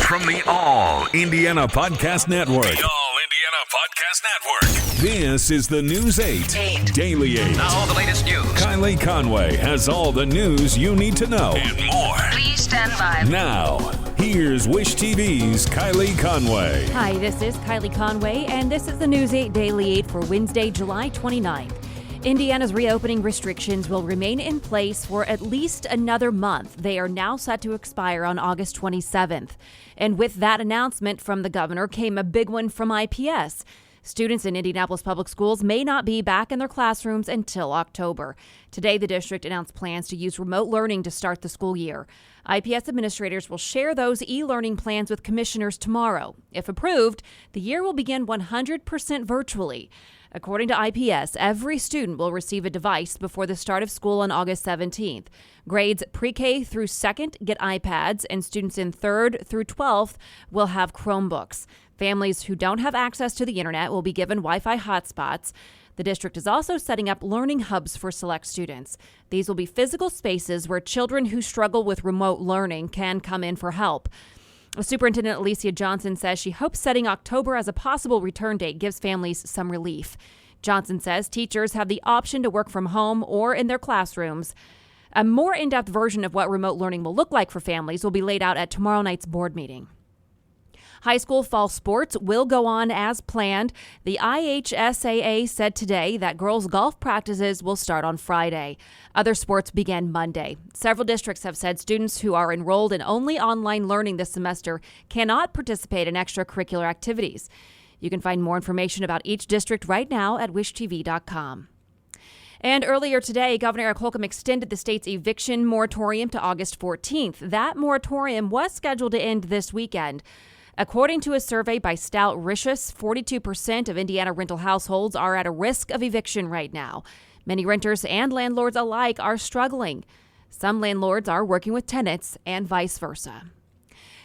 From the All Indiana Podcast Network. The All Indiana Podcast Network. This is the News 8 Daily 8. Now the latest news. Kylie Conway has all the news you need to know. And more. Please stand by. Now, here's Wish TV's Kylie Conway. Hi, this is Kylie Conway, and this is the News 8 Daily 8 for Wednesday, July 29th. Indiana's reopening restrictions will remain in place for at least another month. They are now set to expire on August 27th. And with that announcement from the governor came a big one from IPS. Students in Indianapolis Public Schools may not be back in their classrooms until October. Today, the district announced plans to use remote learning to start the school year. IPS administrators will share those e-learning plans with commissioners tomorrow. If approved, the year will begin 100% virtually. According to IPS, every student will receive a device before the start of school on August 17th. Grades pre-K through 2nd get iPads, and students in 3rd through 12th will have Chromebooks. Families who don't have access to the internet will be given Wi-Fi hotspots. The district is also setting up learning hubs for select students. These will be physical spaces where children who struggle with remote learning can come in for help. Superintendent Alicia Johnson says she hopes setting October as a possible return date gives families some relief. Johnson says teachers have the option to work from home or in their classrooms. A more in-depth version of what remote learning will look like for families will be laid out at tomorrow night's board meeting. High school fall sports will go on as planned. The IHSAA said today that girls' golf practices will start on Friday. Other sports began Monday. Several districts have said students who are enrolled in only online learning this semester cannot participate in extracurricular activities. You can find more information about each district right now at wishtv.com. And earlier today, Governor Eric Holcomb extended the state's eviction moratorium to August 14th. That moratorium was scheduled to end this weekend. According to a survey by Stout Rishus, 42% of Indiana rental households are at a risk of eviction right now. Many renters and landlords alike are struggling. Some landlords are working with tenants and vice versa.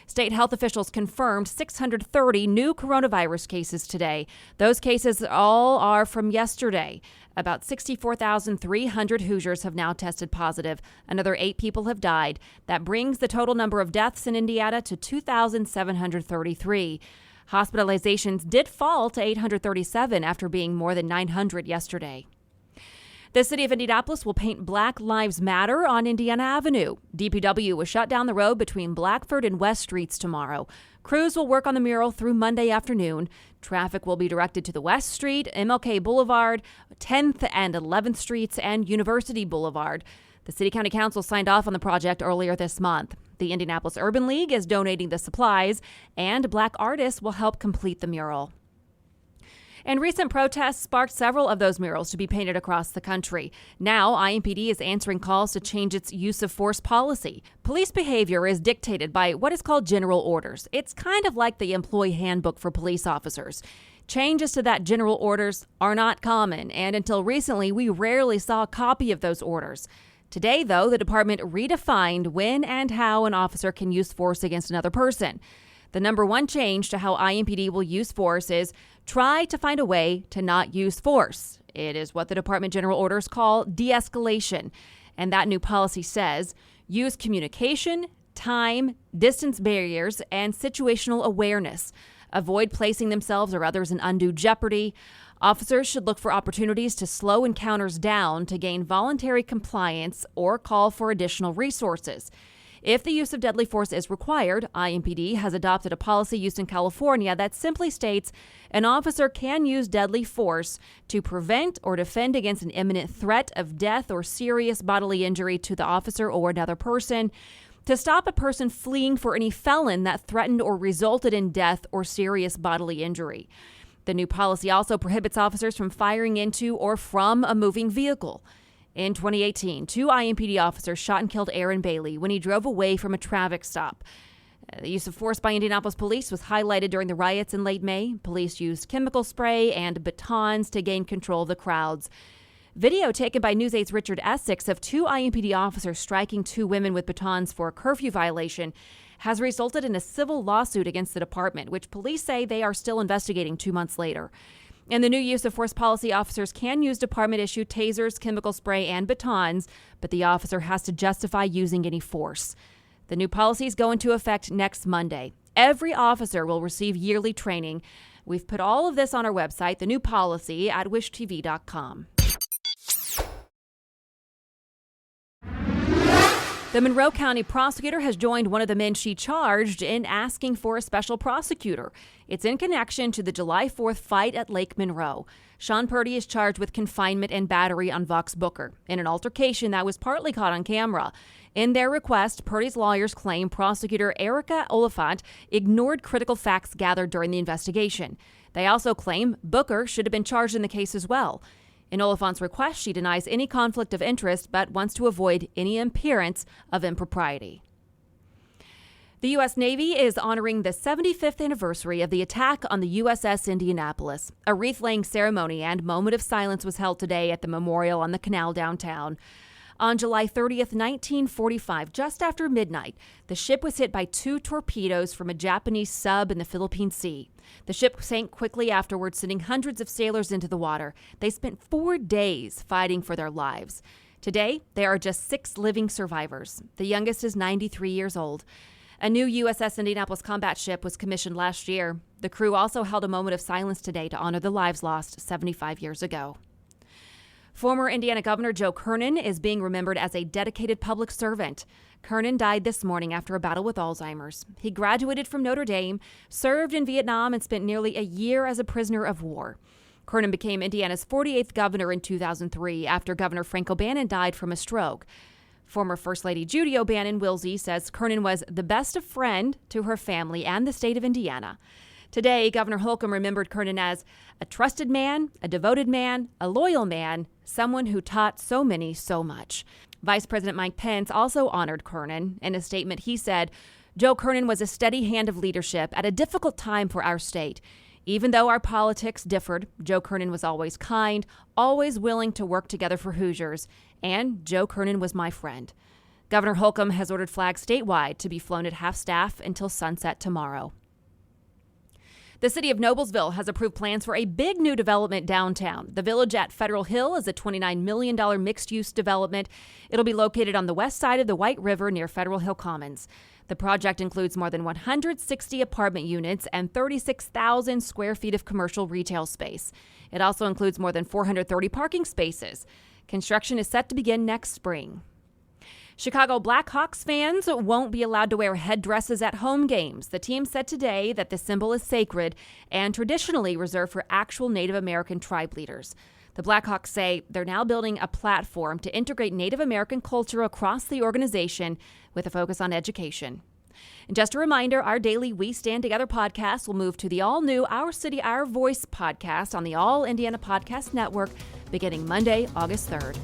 State health officials confirmed 630 new coronavirus cases today. Those cases all are from yesterday. About 64,300 Hoosiers have now tested positive. Another 8 people have died. That brings the total number of deaths in Indiana to 2,733. Hospitalizations did fall to 837 after being more than 900 yesterday. The city of Indianapolis will paint Black Lives Matter on Indiana Avenue. DPW will shut down the road between Blackford and West Streets tomorrow. Crews will work on the mural through Monday afternoon. Traffic will be directed to the West Street, MLK Boulevard, 10th and 11th Streets, and University Boulevard. The City County Council signed off on the project earlier this month. The Indianapolis Urban League is donating the supplies, and Black artists will help complete the mural. And recent protests sparked several of those murals to be painted across the country. Now, IMPD is answering calls to change its use of force policy. Police behavior is dictated by what is called general orders. It's kind of like the employee handbook for police officers. Changes to that general orders are not common, and until recently, we rarely saw a copy of those orders. Today, though, the department redefined when and how an officer can use force against another person. The number one change to how IMPD will use force is try to find a way to not use force. It is what the department general orders call de-escalation. And that new policy says use communication, time, distance barriers, and situational awareness. Avoid placing themselves or others in undue jeopardy. Officers should look for opportunities to slow encounters down to gain voluntary compliance or call for additional resources. If the use of deadly force is required, IMPD has adopted a policy used in California that simply states an officer can use deadly force to prevent or defend against an imminent threat of death or serious bodily injury to the officer or another person, to stop a person fleeing for any felon that threatened or resulted in death or serious bodily injury. The new policy also prohibits officers from firing into or from a moving vehicle. In 2018, 2 IMPD officers shot and killed Aaron Bailey when he drove away from a traffic stop. The use of force by Indianapolis police was highlighted during the riots in late May. Police used chemical spray and batons to gain control of the crowds. Video taken by News 8's Richard Essex of 2 IMPD officers striking 2 women with batons for a curfew violation has resulted in a civil lawsuit against the department, which police say they are still investigating 2 months later. In the new use of force policy, officers can use department-issued tasers, chemical spray, and batons, but the officer has to justify using any force. The new policies go into effect next Monday. Every officer will receive yearly training. We've put all of this on our website, the new policy at wishtv.com. The Monroe County Prosecutor has joined one of the men she charged in asking for a special prosecutor. It's in connection to the July 4th fight at Lake Monroe. Sean Purdy is charged with confinement and battery on Vox Booker in an altercation that was partly caught on camera. In their request, Purdy's lawyers claim Prosecutor Erica Oliphant ignored critical facts gathered during the investigation. They also claim Booker should have been charged in the case as well. In Oliphant's request, she denies any conflict of interest but wants to avoid any appearance of impropriety. The U.S. Navy is honoring the 75th anniversary of the attack on the USS Indianapolis. A wreath-laying ceremony and moment of silence was held today at the memorial on the canal downtown. On July 30th, 1945, just after midnight, the ship was hit by 2 torpedoes from a Japanese sub in the Philippine Sea. The ship sank quickly afterwards, sending hundreds of sailors into the water. They spent 4 days fighting for their lives. Today, there are just 6 living survivors. The youngest is 93 years old. A new USS Indianapolis combat ship was commissioned last year. The crew also held a moment of silence today to honor the lives lost 75 years ago. Former Indiana Governor Joe Kernan is being remembered as a dedicated public servant. Kernan died this morning after a battle with Alzheimer's. He graduated from Notre Dame, served in Vietnam, and spent nearly a year as a prisoner of war. Kernan became Indiana's 48th governor in 2003 after Governor Frank O'Bannon died from a stroke. Former First Lady Judy O'Bannon Wilsey says Kernan was the best of friend to her family and the state of Indiana. Today, Governor Holcomb remembered Kernan as a trusted man, a devoted man, a loyal man, someone who taught so many so much. Vice President Mike Pence also honored Kernan. In a statement, he said, Joe Kernan was a steady hand of leadership at a difficult time for our state. Even though our politics differed, Joe Kernan was always kind, always willing to work together for Hoosiers, and Joe Kernan was my friend. Governor Holcomb has ordered flags statewide to be flown at half-staff until sunset tomorrow. The city of Noblesville has approved plans for a big new development downtown. The Village at Federal Hill is a $29 million mixed-use development. It'll be located on the west side of the White River near Federal Hill Commons. The project includes more than 160 apartment units and 36,000 square feet of commercial retail space. It also includes more than 430 parking spaces. Construction is set to begin next spring. Chicago Blackhawks fans won't be allowed to wear headdresses at home games. The team said today that the symbol is sacred and traditionally reserved for actual Native American tribe leaders. The Blackhawks say they're now building a platform to integrate Native American culture across the organization with a focus on education. And just a reminder, our daily We Stand Together podcast will move to the all-new Our City, Our Voice podcast on the All Indiana Podcast Network beginning Monday, August 3rd.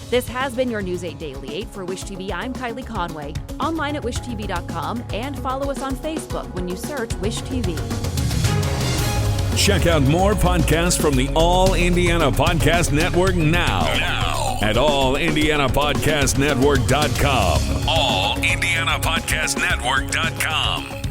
This has been your News 8 Daily 8 for Wish TV. I'm Kylie Conway, online at wishtv.com, and follow us on Facebook when you search Wish TV. Check out more podcasts from the All Indiana Podcast Network now at allindianapodcastnetwork.com. allindianapodcastnetwork.com.